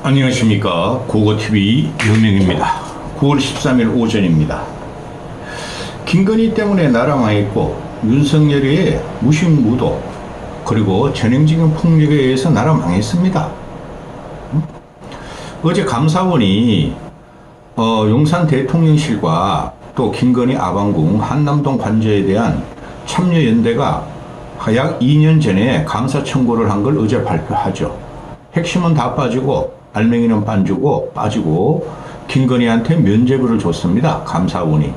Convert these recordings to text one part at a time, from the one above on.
안녕하십니까. 고고TV 유명입니다. 9월 13일 오전입니다. 김건희 때문에 나라 망했고 윤석열의 무식무도 그리고 전형적인 폭력에 의해서 나라 망했습니다. 어제 감사원이 용산 대통령실과 또 김건희 아방궁 한남동 관저에 대한 참여연대가 약 2년 전에 감사 청구를 한 걸 어제 발표하죠. 핵심은 다 빠지고 알맹이는 빠지고 김건희한테 면죄부를 줬습니다. 감사원이.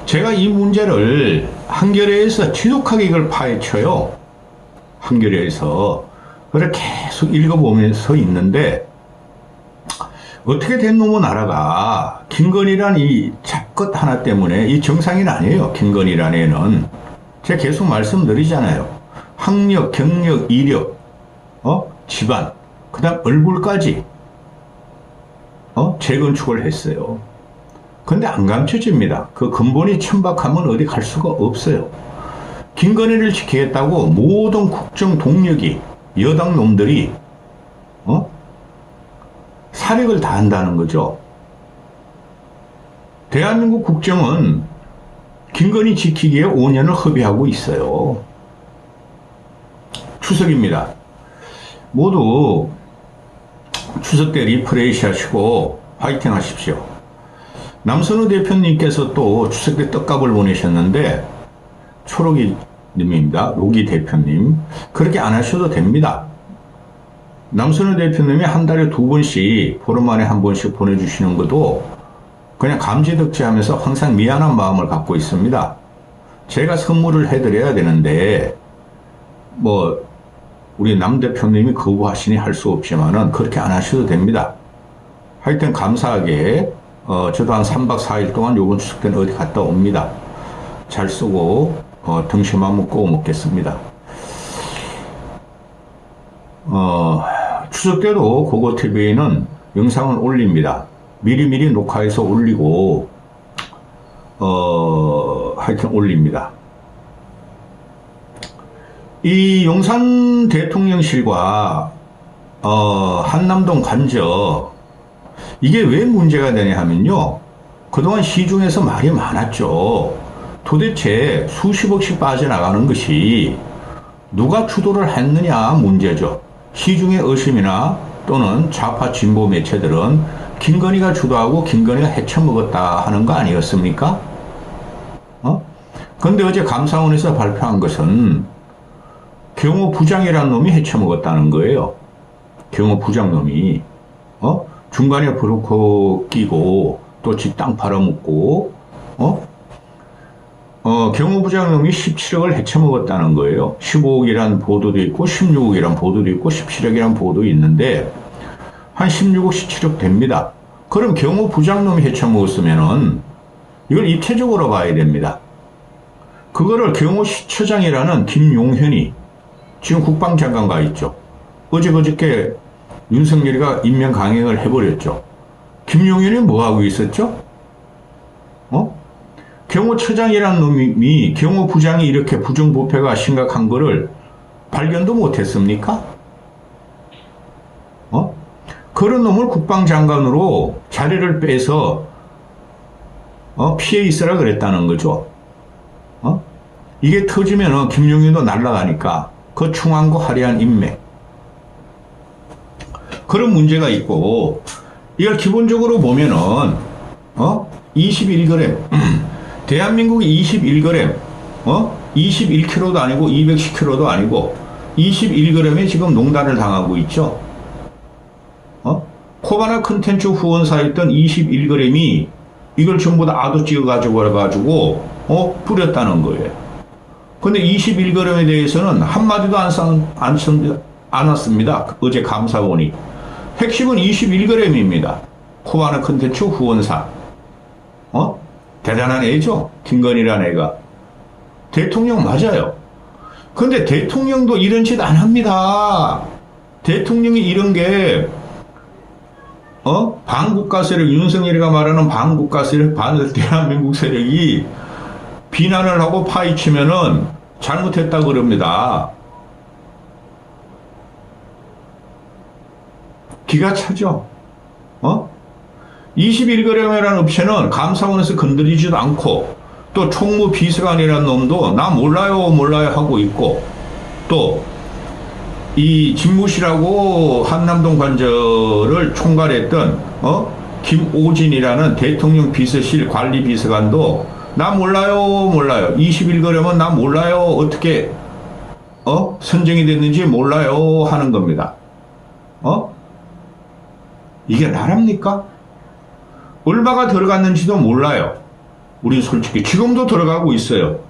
제가 이 문제를 한겨레에서 지독하게 이걸 파헤쳐요. 한겨레에서. 그래 계속 읽어보면서 있는데 어떻게 된 놈의 나라가 김건희란 이 잡것 하나 때문에 이 정상인 아니에요. 김건희란 애는. 제가 계속 말씀드리잖아요. 학력, 경력, 이력, 집안, 그 다음 얼굴까지 재건축을 했어요. 근데 안 감춰집니다. 그 근본이 천박하면 어디 갈 수가 없어요. 김건희를 지키겠다고 모든 국정 동력이 여당 놈들이 사력을 다한다는 거죠. 대한민국 국정은 김건희 지키기에 5년을 허비하고 있어요. 추석입니다. 모두 추석 때 리프레시 하시고 화이팅 하십시오. 남선우 대표님께서 또 추석 때 떡값을 보내셨는데 초록이 님입니다. 로기 대표님. 그렇게 안 하셔도 됩니다. 남선우 대표님이 한 달에 2번씩 보름 만에 한 번씩 보내주시는 것도 그냥 감지덕지하면서 항상 미안한 마음을 갖고 있습니다. 제가 선물을 해드려야 되는데 우리 남 대표님이 거부하시니 할 수 없지만은 그렇게 안 하셔도 됩니다. 하여튼 감사하게 저도 한 3박 4일 동안 요번 추석 때는 어디 갔다 옵니다. 잘 쓰고 등심 한번 구워 먹겠습니다. 추석 때도 고고TV는 영상을 올립니다. 미리미리 녹화해서 올리고 하여튼 올립니다. 이 용산 대통령실과 한남동 관저 이게 왜 문제가 되냐 하면요. 그동안 시중에서 말이 많았죠. 도대체 수십억씩 빠져나가는 것이 누가 주도를 했느냐 문제죠. 시중의 의심이나 또는 좌파 진보 매체들은 김건희가 주도하고 김건희가 헤쳐먹었다 하는 거 아니었습니까? 근데 어제 감사원에서 발표한 것은 경호 부장이라는 놈이 헤쳐먹었다는 거예요. 경호 부장놈이. 중간에 브로커 끼고 또 지 땅 팔아먹고 경호 부장놈이 17억을 헤쳐먹었다는 거예요. 15억이란 보도도 있고 16억이란 보도도 있고 17억이란 보도도 있는데 한 16억, 17억 됩니다. 그럼 경호 부장놈이 헤쳐먹었으면은 이걸 입체적으로 봐야 됩니다. 그거를 경호시처장이라는 김용현이 지금 국방장관 가 있죠. 어저께 윤석열이가 임명 강행을 해버렸죠. 김용현이 뭐하고 있었죠? 경호처장이라는 놈이 경호부장이 이렇게 부정부패가 심각한 거를 발견도 못했습니까? 그런 놈을 국방장관으로 자리를 빼서 피해 있으라 그랬다는 거죠. 이게 터지면 김용현도 날아가니까 그 충한고 화려한 인맥 그런 문제가 있고 이걸 기본적으로 보면은 21g 대한민국이 21g 21kg도 아니고 210kg도 아니고 21g에 지금 농단을 당하고 있죠. 코바나 컨텐츠 후원사였던 21g이 이걸 전부 다 아도 찍어가지고 뿌렸다는 거예요. 근데 21g에 대해서는 한마디도 안 왔습니다. 어제 감사원이. 핵심은 21g입니다. 코바나 컨텐츠 후원사. 대단한 애죠? 김건희라는 애가. 대통령 맞아요. 근데 대통령도 이런 짓 안 합니다. 대통령이 이런 게 반국가 세력, 윤석열이가 말하는 반국가 세력, 대한민국 세력이 비난을 하고 파헤치면은 잘못했다 그럽니다. 기가 차죠. 21g이라는 업체는 감사원에서 건드리지도 않고, 또 총무 비서관이라는 놈도 나 몰라요 하고 있고, 또 이 집무실하고 한남동 관저를 총괄했던 김오진이라는 대통령 비서실 관리 비서관도 나 몰라요 21g은 나 몰라요, 어떻게 선정이 됐는지 몰라요 하는 겁니다. 이게 나랍니까? 얼마가 들어갔는지도 몰라요. 우린 솔직히 지금도 들어가고 있어요.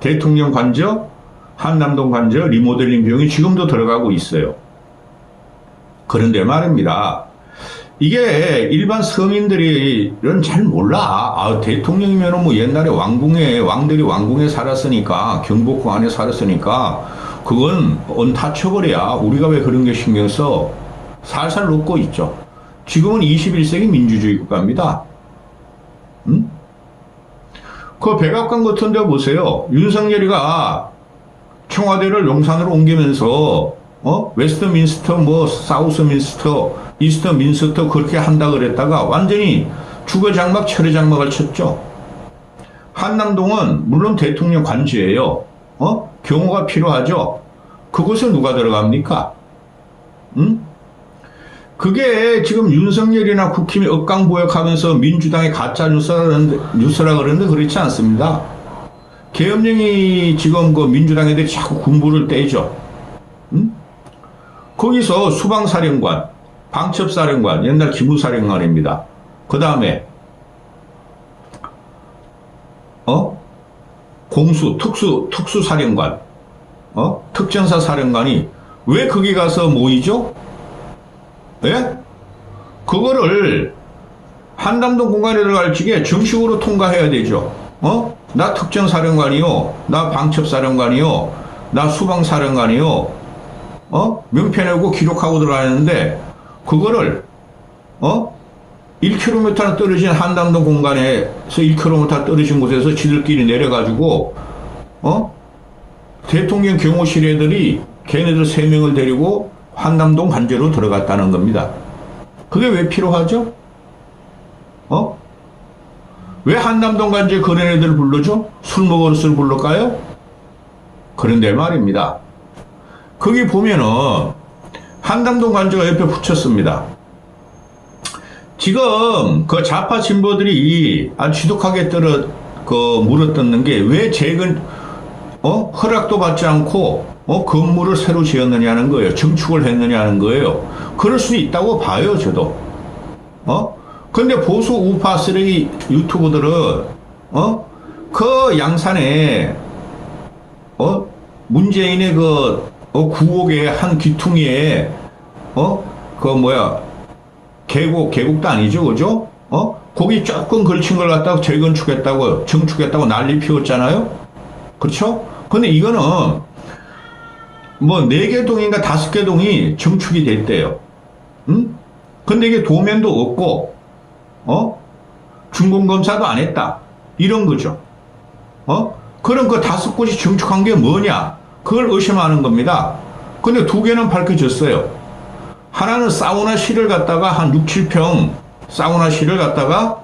대통령 관저, 한남동 관저 리모델링 비용이 지금도 들어가고 있어요. 그런데 말입니다. 이게 일반 서민들은 잘 몰라. 대통령이면 뭐 옛날에 왕들이 왕궁에 살았으니까, 경복궁 안에 살았으니까, 그건 언타처벌이야. 우리가 왜 그런 게 신경 써? 살살 녹고 있죠. 지금은 21세기 민주주의 국가입니다. 그 백악관 같은 데 보세요. 윤석열이가 청와대를 용산으로 옮기면서 웨스트민스터, 사우스민스터, 이스트민스터 그렇게 한다 그랬다가 완전히 주거장막, 철회장막을 쳤죠. 한남동은 물론 대통령 관저예요. 경호가 필요하죠. 그곳에 누가 들어갑니까? 그게 지금 윤석열이나 국힘이 억강부역하면서 민주당의 가짜 뉴스라 그러는데 그렇지 않습니다. 계엄령이 지금 그 민주당 애들이 자꾸 군부를 떼죠. 거기서 수방사령관, 방첩사령관, 옛날 기무사령관입니다. 그 다음에 공수, 특수사령관, 특전사 사령관이 왜 거기 가서 모이죠? 예? 그거를 한남동 공간에 들어갈 적에 정식으로 통과해야 되죠. 나 특전사령관이요, 나 방첩사령관이요, 나 수방사령관이요, 명패 내고 기록하고 들어가는데, 그거를, 1km 떨어진 한남동 공간에서 1km 떨어진 곳에서 지들끼리 내려가지고, 대통령 경호실 애들이 걔네들 3명을 데리고 한남동 관저로 들어갔다는 겁니다. 그게 왜 필요하죠? 왜 한남동 관저에 그런 애들 불러줘? 술 먹었을 불러까요? 그런데 말입니다. 거기 보면은 한남동 관저가 옆에 붙였습니다. 지금 그 좌파 진보들이 아주 지독하게 물어뜯는 게 왜 허락도 받지 않고 건물을 새로 지었느냐는 거예요. 증축을 했느냐는 거예요. 그럴 수 있다고 봐요, 저도. 근데 보수 우파 쓰레기 유튜버들은 그 양산에 문재인의 구옥의 한 귀퉁이에 계곡도 아니죠, 그죠? 거기 조금 걸친 걸 갖다가 재건축했다고, 증축했다고 난리 피웠잖아요? 그렇죠? 근데 이거는 4개 동인가 5개 동이 증축이 됐대요. 근데 이게 도면도 없고, 준공검사도 안 했다. 이런 거죠. 그럼 그 5곳이 증축한 게 뭐냐? 그걸 의심하는 겁니다. 근데 2개는 밝혀졌어요. 하나는 사우나실을 갖다가 한 6, 7평 사우나실을 갖다가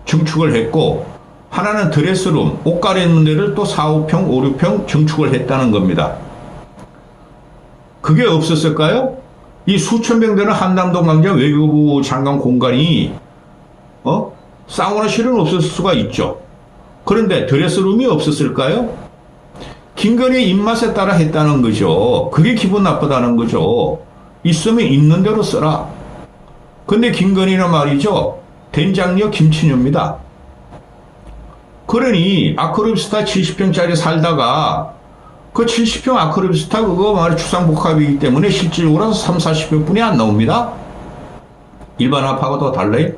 증축을 했고, 하나는 드레스룸, 옷 갈아입는 데를 또 4, 5평, 5, 6평 증축을 했다는 겁니다. 그게 없었을까요? 이 수천 명 되는 한남동 관저 외교부 장관 공간이 사우나실은 없었을 수가 있죠. 그런데 드레스룸이 없었을까요? 김건희의 입맛에 따라 했다는 거죠. 그게 기분 나쁘다는 거죠. 있으면 있는 대로 써라. 근데 김건희는 말이죠, 된장녀 김치녀입니다. 그러니 아크로비스타 70평짜리 살다가 그 70평 아크로비스타 그거 말이 주상복합이기 때문에 실질적으로 3, 40평뿐이 안 나옵니다. 일반 아파트와 달라요.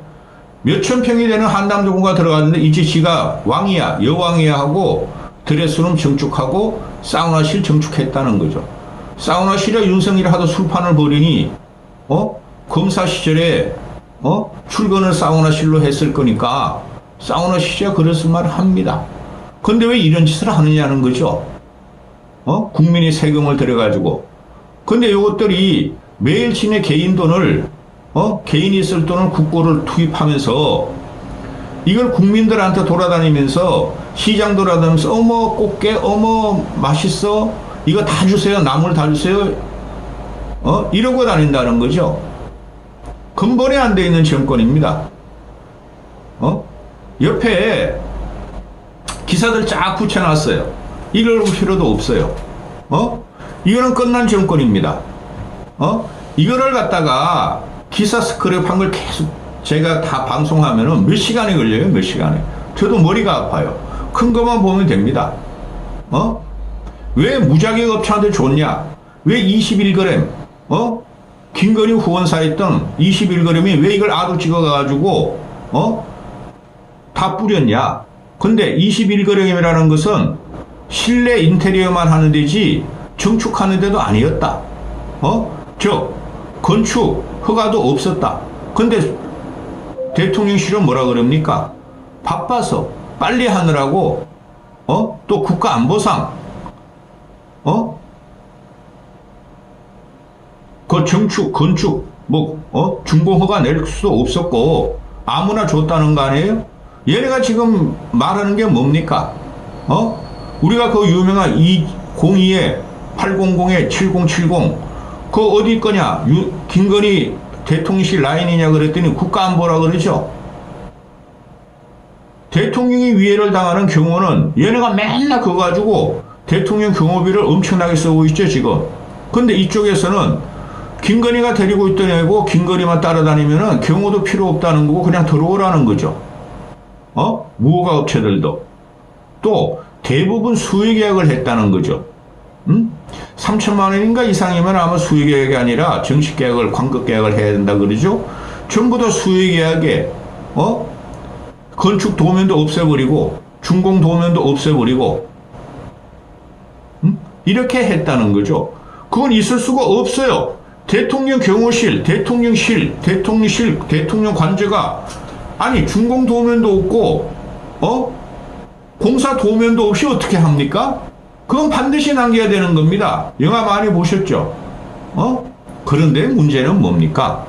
몇천 평이 되는 한남동 공간 들어갔는데 이제 지가 왕이야, 여왕이야 하고 드레스룸 증축하고 사우나실 증축했다는 거죠. 사우나실에 윤석열이 하도 술판을 벌이니 검사 시절에 출근을 사우나실로 했을 거니까 사우나 시절에 그랬을 말을 합니다. 근데 왜 이런 짓을 하느냐는 거죠. 국민이 세금을 들여가지고. 근데 이것들이 매일 지네 개인 돈을, 개인이 쓸 돈을 국고를 투입하면서 이걸 국민들한테 돌아다니면서 시장 돌아다니면서 어머 꽃게 어머 맛있어 이거 다 주세요 나물 다 주세요 이러고 다닌다는 거죠. 근본에 안 돼 있는 정권입니다. 옆에 기사들 쫙 붙여놨어요. 이럴 필요도 없어요. 이거는 끝난 정권입니다. 이거를 갖다가 기사 스크랩 한 걸 계속 제가 다 방송하면은 몇 시간이 걸려요, 몇 시간에. 저도 머리가 아파요. 큰 것만 보면 됩니다. 왜 무자격 업체한테 줬냐? 왜 21g, 김건희 후원사 했던 21g이 왜 이걸 아도 찍어가지고, 다 뿌렸냐? 근데 21g이라는 것은 실내 인테리어만 하는 데지 증축하는 데도 아니었다. 즉, 건축 허가도 없었다. 근데 대통령실은 뭐라 그럽니까? 바빠서 빨리 하느라고, 또 국가안보상, 그 증축, 건축, 준공허가 낼 수도 없었고, 아무나 줬다는 거 아니에요? 얘네가 지금 말하는 게 뭡니까? 우리가 그 유명한 202에 800에 7070, 그 어디 거냐? 김건희 대통령실 라인이냐 그랬더니 국가안보라 그러죠? 대통령이 위해를 당하는 경우는 얘네가 맨날 그거 가지고 대통령 경호비를 엄청나게 쓰고 있죠, 지금. 근데 이쪽에서는 김건희가 데리고 있던 애고 김건희만 따라다니면은 경호도 필요 없다는 거고 그냥 들어오라는 거죠. 무허가 업체들도. 또 대부분 수의계약을 했다는 거죠. 3천만 원인가 이상이면 아마 수의계약이 아니라 정식계약을, 광급계약을 해야 된다 그러죠. 전부 다 수의계약에, 건축 도면도 없애버리고, 준공 도면도 없애버리고, 이렇게 했다는 거죠. 그건 있을 수가 없어요. 대통령 경호실, 대통령실, 대통령 관저가, 아니, 준공 도면도 없고, 공사 도면도 없이 어떻게 합니까? 그건 반드시 남겨야 되는 겁니다. 영화 많이 보셨죠? 그런데 문제는 뭡니까?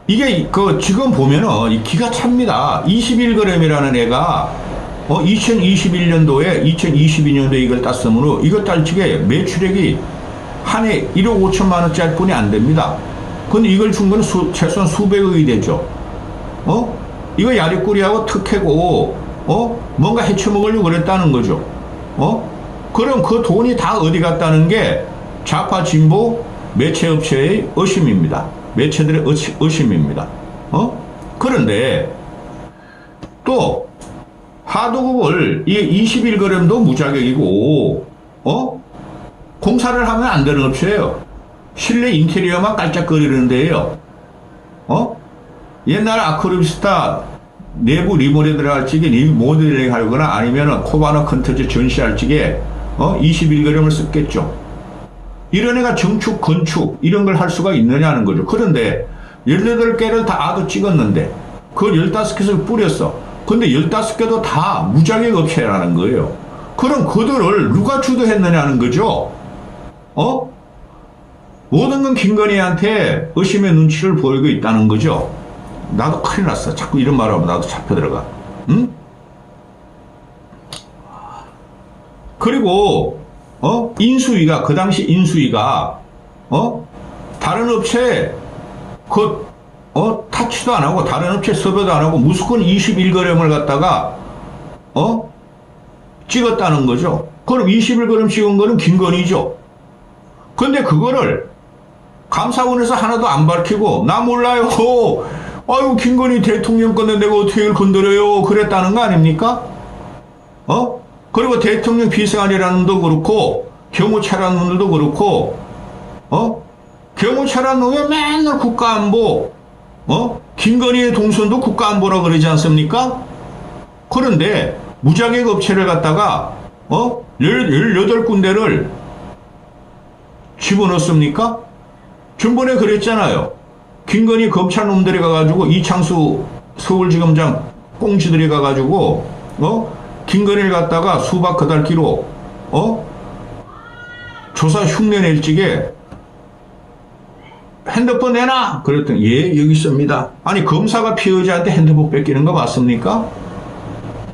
이게, 지금 보면은, 기가 찹니다. 21g이라는 애가, 2021년도에, 2022년도에 이걸 땄으므로, 이거 딸 적에 매출액이 한 해 1억 5천만 원짜리 뿐이 안 됩니다. 근데 이걸 준 건 최소한 수백억이 되죠. 이거 야리꾸리하고 특혜고, 뭔가 헤쳐먹으려고 그랬다는 거죠. 그럼 그 돈이 다 어디 갔다는 게 좌파 진보 매체업체의 의심입니다. 매체들의 의심입니다. 그런데 또 하도급을 이 21g도 무자격이고, 공사를 하면 안 되는 업체예요. 실내 인테리어만 깔짝거리는데요. 옛날 아크로비스타 내부 리모델링 할 적에 리모델링 하거나 아니면 코바나 컨텐츠 전시할 적에 21g을 썼겠죠. 이런 애가 정축, 건축 이런 걸 할 수가 있느냐는 거죠. 그런데 18개를 다 아도 찍었는데 그 15개를 뿌렸어. 근데 15개도 다 무자격 업체라는 거예요. 그럼 그들을 누가 주도했느냐는 거죠. 모든 건 김건희한테 의심의 눈치를 보이고 있다는 거죠. 나도 큰일 났어. 자꾸 이런 말하면 나도 잡혀 들어가. 응? 그리고, 인수위가, 그 당시 인수위가, 다른 업체, 타치도 안 하고, 다른 업체 섭외도 안 하고, 무조건 21g을 갖다가, 찍었다는 거죠. 그럼 21g 찍은 거는 김건희죠. 근데 그거를 감사원에서 하나도 안 밝히고, 나 몰라요. 아유, 김건희 대통령 건데 내가 어떻게 이걸 건드려요? 그랬다는 거 아닙니까? 그리고 대통령 비서관이라는 놈도 그렇고, 경호차라는 놈들도 그렇고, 경호차라는 놈이 맨날 국가안보, 김건희의 동선도 국가안보라 그러지 않습니까? 그런데, 무자격 업체를 갖다가, 18군데를 집어넣습니까? 전번에 그랬잖아요. 김건희 검찰놈들이 가가지고 이창수 서울지검장 꽁지들이 가가지고 김건희를 갖다가 수박 그달기로 조사 흉내낼 적에 핸드폰 내놔! 그랬더니, 예, 여기 있습니다. 아니, 검사가 피의자한테 핸드폰 뺏기는 거 맞습니까?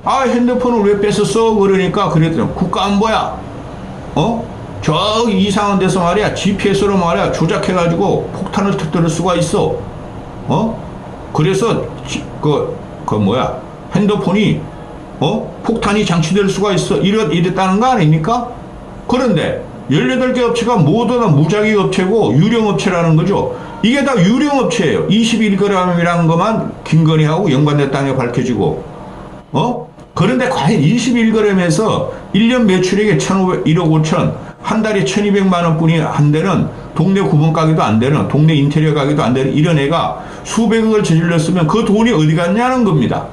아, 핸드폰을 왜 뺏었어? 그러니까, 그랬더니, 국가안보야. 저기 이상한 데서 말이야, GPS로 말이야, 조작해가지고 폭탄을 터뜨릴 수가 있어. 그래서, 핸드폰이, 폭탄이 장치될 수가 있어. 이랬다는 거 아닙니까? 그런데, 18개 업체가 모두 다 무작위 업체고 유령 업체라는 거죠. 이게 다 유령 업체예요. 21g이라는 것만 김건희하고 연관됐다는 게 밝혀지고, 그런데 과연 21g에서 1년 매출액이 1억 5천, 한 달에 1200만 원뿐이 안 되는 동네 구멍 가게도 안 되는 동네 인테리어 가게도 안 되는 이런 애가 수백억을 저질렀으면 그 돈이 어디 갔냐는 겁니다.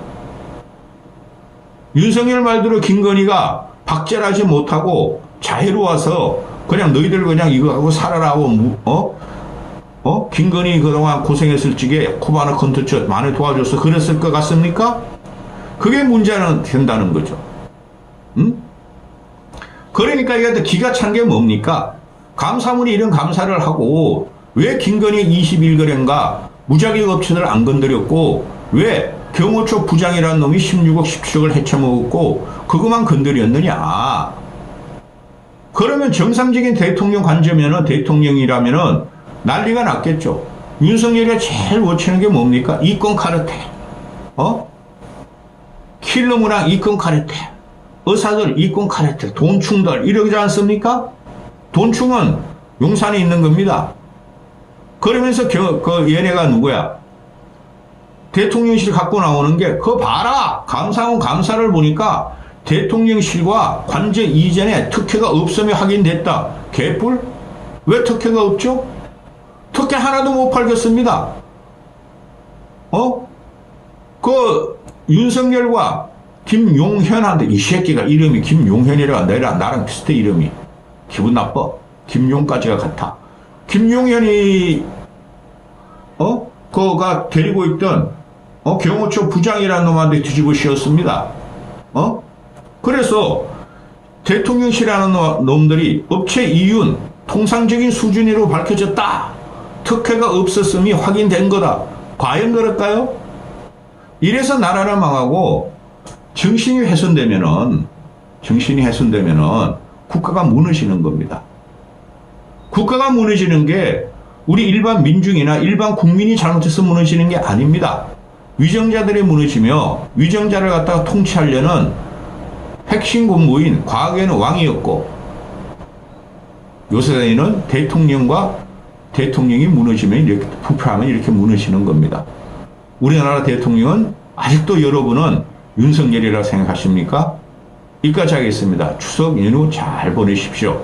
윤석열 말대로 김건희가 박제하지 못하고 자해로워서 그냥 너희들 그냥 이거 하고 살아라 하고 김건희 그동안 고생했을 적에 코바나 컨텐츠 많이 도와줘서 그랬을 것 같습니까? 그게 문제는 된다는 거죠. 그러니까 이게 기가 찬 게 뭡니까? 감사원이 이런 감사를 하고 왜 김건희 21g가 무작위 업체들 안 건드렸고 왜 경호처 부장이라는 놈이 16억 17억을 헤쳐먹었고 그것만 건드렸느냐? 그러면 정상적인 대통령 관점에는 대통령이라면은 난리가 났겠죠. 윤석열이가 제일 못치는 게 뭡니까? 이권 카르텔. 킬러 문항 이권 카르텔. 의사들 이권 카르텔. 돈충들 이러지 않습니까? 돈충은 용산에 있는 겁니다. 그러면서 얘네가 누구야? 대통령실 갖고 나오는 게 그거 봐라. 감사원 감사를 보니까 대통령실과 관저 이전에 특혜가 없음이 확인됐다. 개뿔? 왜 특혜가 없죠? 특혜 하나도 못 팔겠습니다. 윤석열과 김용현한테 이 새끼가 이름이 김용현이라 나랑 비슷해 이름이. 기분 나빠. 김용까지가 같아. 김용현이 그가 데리고 있던 경호처 부장이라는 놈한테 뒤집어 씌웠습니다. 그래서 대통령실이라는 놈들이 업체 이윤 통상적인 수준으로 밝혀졌다. 특혜가 없었음이 확인된 거다. 과연 그럴까요? 이래서 나라를 망하고 정신이 훼손되면은 국가가 무너지는 겁니다. 국가가 무너지는 게 우리 일반 민중이나 일반 국민이 잘못해서 무너지는 게 아닙니다. 위정자들이 무너지며 위정자를 갖다가 통치하려는 핵심 공무인 과거에는 왕이었고 요새는 대통령과 대통령이 무너지면 이렇게 부패하면 이렇게 무너지는 겁니다. 우리나라 대통령은 아직도 여러분은 윤석열이라고 생각하십니까? 여기까지 하겠습니다. 추석 연휴 잘 보내십시오.